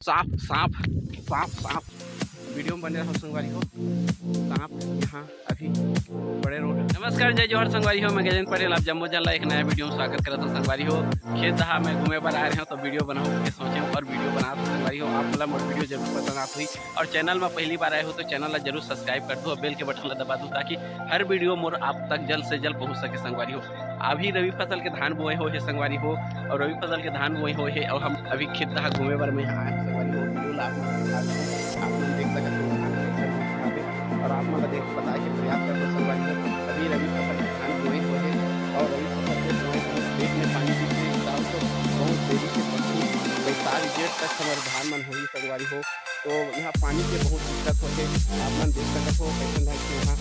साफ साफ साफ साफ वीडियो में बने रहो संगवारी हो। सांप यहाँ अभी बड़े रोड। नमस्कार, जय जोहर संगवारी हो। मैं गजेंद्र पटेल, आप जम्मू जल्ला एक नया वीडियो में स्वागत करता हूँ संगवारी हो। खेत दहा में घूमे पर आ रहे हो तो वीडियो बनाओ के सोचे और वीडियो बना तो संगवारी हो। आप मतलब मोर वीडियो जरूर पसंद आती और चैनल में पहली बार आए हो तो चैनल जरूर सब्सक्राइब कर दो और बेल के बटन दबा दो ताकि हर वीडियो मोर आप तक जल्द से जल्द पहुँच सके संगवारी हो। अभी रवि फसल के धान बोए हो है संगवारी हो और रवि फसल के धान बोए हो है और हम अभी खेत दहा घूमे पर में आए संगवारी हो। वीडियो ला आप लोग देख सकते हो और आप मतलब देख पता है कि प्रयास कर संगवारी हो। अभी रवि फसल के धान बोए हो है और रवि फसल के बोए खेत में पानी दीजिए साल तो बहुत देरी से पड़ती बैसाख जेठ तक हमारे धान मन हो संगवारी हो। तो यहाँ पानी के बहुत दिक्कत होते आप मन देख सकते हो कैसे है कि यहाँ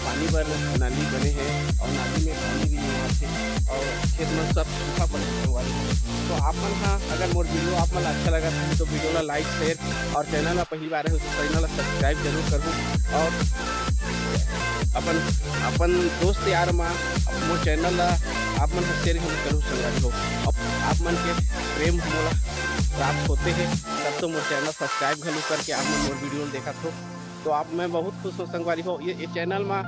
पानी पर नाली बने हैं और नाली में पानी भी नहीं आते और खेत में सब सूखा पड़े संगवारी हो। तो आप मन हाँ अगर मोर वीडियो आप मन अच्छा लगा था तो वीडियो ला लाइक शेयर और चैनल में पहली बार है तो चैनल सब्सक्राइब जरूर करूँ और अपन अपन दोस्त यार में मोर चैनल ला आप मन शेयर करूँ संगवारी हो। अब आप मन के प्रेम मोला प्राप्त होते हैं तब तो मोर चैनल सब्सक्राइब घलू करके आप मन मोर वीडियो देखा तो आप मैं बहुत खुश हो संगवारी हो। ये चैनल में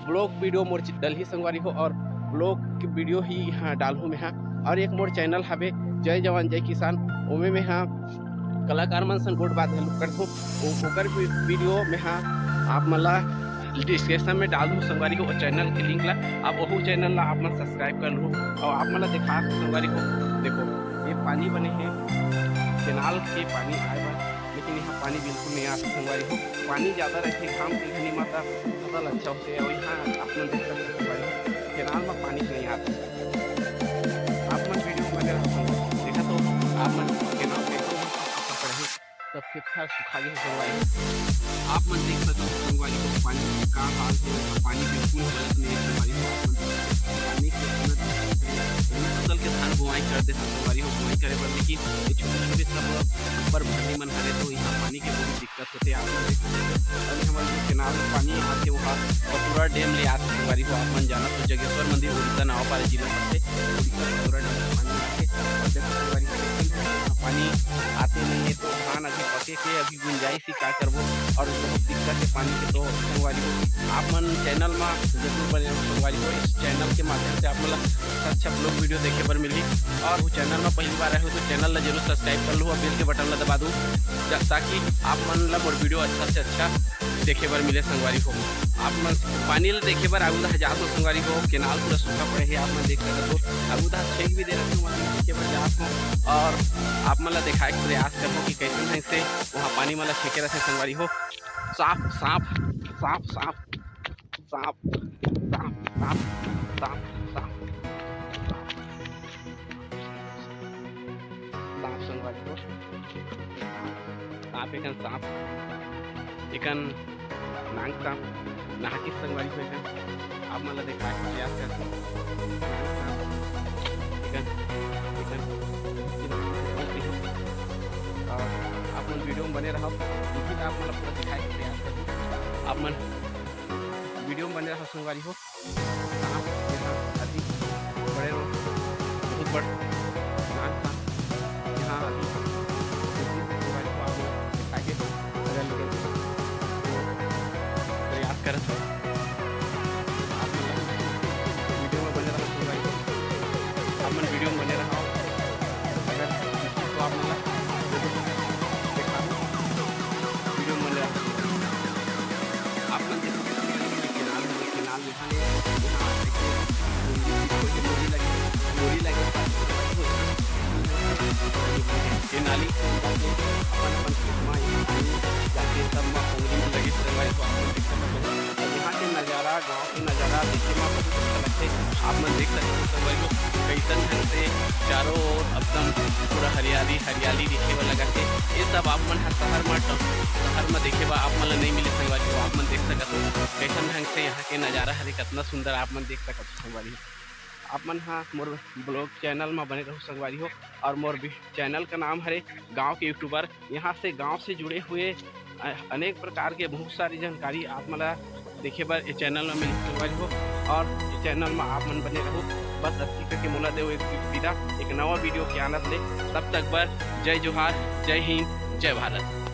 ब्लॉग वीडियो मोर डल ही संगवारी हो और ब्लॉग की वीडियो ही यहाँ डालूँ मैं हाँ। और एक मोर चैनल हवे जय जवान जय किसान ओमे में हाँ कलाकार मन सन गोट बात हेल्प कर दूँ ओकर वीडियो में हाँ आप मला डिस्क्रिप्शन में डाल दूँ संगवारी हो और चैनल के लिंक ला आप वह चैनल ला आप मन सब्सक्राइब कर लूँ और आप मला दिखा संगवारी हो। देखो ये पानी बने हैं केनाल के पानी आए बा लेकिन यहाँ पानी बिल्कुल नहीं आता संगवारी हो। पानी ज़्यादा रहते घाम के घनी माता फसल अच्छा होते हैं और यहाँ आप मन देख सकते संगवारी केनाल में पानी नहीं आता। आप मन वीडियो बने देखा तो आप मन केनाल पड़े सब खेत खार सुखा गए संगवारी आप मन देख सकते हो संगवारी को पानी का हाल है। पानी बिल्कुल गलत नहीं है संगवारी हो। पानी के फसल के धान बुआई करते हैं संगवारी हो बुआई करे पर लेकिन ये छोटे छोटे सब ऊपर भरने मन करे तो यहाँ पानी के बहुत दिक्कत होते आप लोग देख सकते हो। अभी हमारे जो केनाल में पानी आते वहाँ पपुरा डैम ले आते संगवारी हो। आप मन जाना तो जगेश्वर मंदिर उड़ीसा नाव पारे जिला पड़ते उड़ीसा पपुरा डैम में पानी आते और देखो संगवारी हो पानी आते नहीं है तो धान अभी पके के अभी गुंजाइश ही क्या करबो और बहुत दिक्कत है पानी के। तो संगवारी हो आप मन चैनल में जरूर बने संगवारी हो। इस चैनल के माध्यम से आप मतलब अच्छा ब्लॉग वीडियो देखे पर मिली और वो चैनल में पहली बार आए हो तो चैनल ला जरूर सब्सक्राइब कर लो और बेल के बटन ला दबा दूँ ताकि आप मन ला मोर वीडियो अच्छा से अच्छा देखे बर मिले संगवारी हो। आप मन पानी ला देखे बर आगू दहा जात हो संगवारी हो केनाल पूरा सूखा पड़े है आप मन देख सकते हो आगू दहा छेक भी दे रहे हो देखे बर जात हो और आप मन ला दिखाए के प्रयास करो कि कैसे ढंग से वहाँ पानी मन ला छेके रहते संगवारी हो। साफ साफ साफ साफ साफ साफ साफ साफ साफ संगवारी हो। सांप एकन सांप एकन नांग सांप नाहकी संगवारी हो एकन आप मतलब देखा प्रयास करते एकन एकन और आप मन वीडियो में बने रहो लेकिन आप मतलब पूरा दिखाए के प्रयास करते आप मन वीडियो में बने रहो संगवारी हो। सांप यहाँ अभी बड़े रोड बहुत बड़ नांग सांप यहाँ अभी प्रयास करत हो आप वीडियो में बने रहो संगवारी हो। आप मन वीडियो में बने रहो अगर तो आप मतलब देखा वीडियो में बने रहो आप मन केनाल मोरी लगे ये नाली अपन अपन खेत में जाके सब में पंगड़ी में लगी संगवारी को आप देख सकते हो। यहाँ के नज़ारा गांव के नज़ारा देखने में बहुत अच्छा लगता है आप मन देख सकते हो संगवारी को कैसन ढंग से चारों ओर एकदम पूरा हरियाली हरियाली दिखे हुआ लगा के ये सब आप मन शहर में देखे हुआ आप मन नहीं मिले संगवारी को। आप मन देख सकते हो कैसन ढंग से यहाँ के नज़ारा हरे कितना सुंदर आप मन देख सकते हो संगवारी आप मन हाँ मोर ब्लॉग चैनल में बने रहो संगवारी हो। और मोर चैनल का नाम है गांव के यूट्यूबर। यहाँ से गांव से जुड़े हुए अनेक प्रकार के बहुत सारी जानकारी आप मला देखे बर ये चैनल में मिली संगवारी हो और ये चैनल में आप मन बने रहो। बस अच्छी करके मोला दे एक विदा एक नवा वीडियो के आनंद ले तब तक बर जय जोहार जय हिंद जय भारत।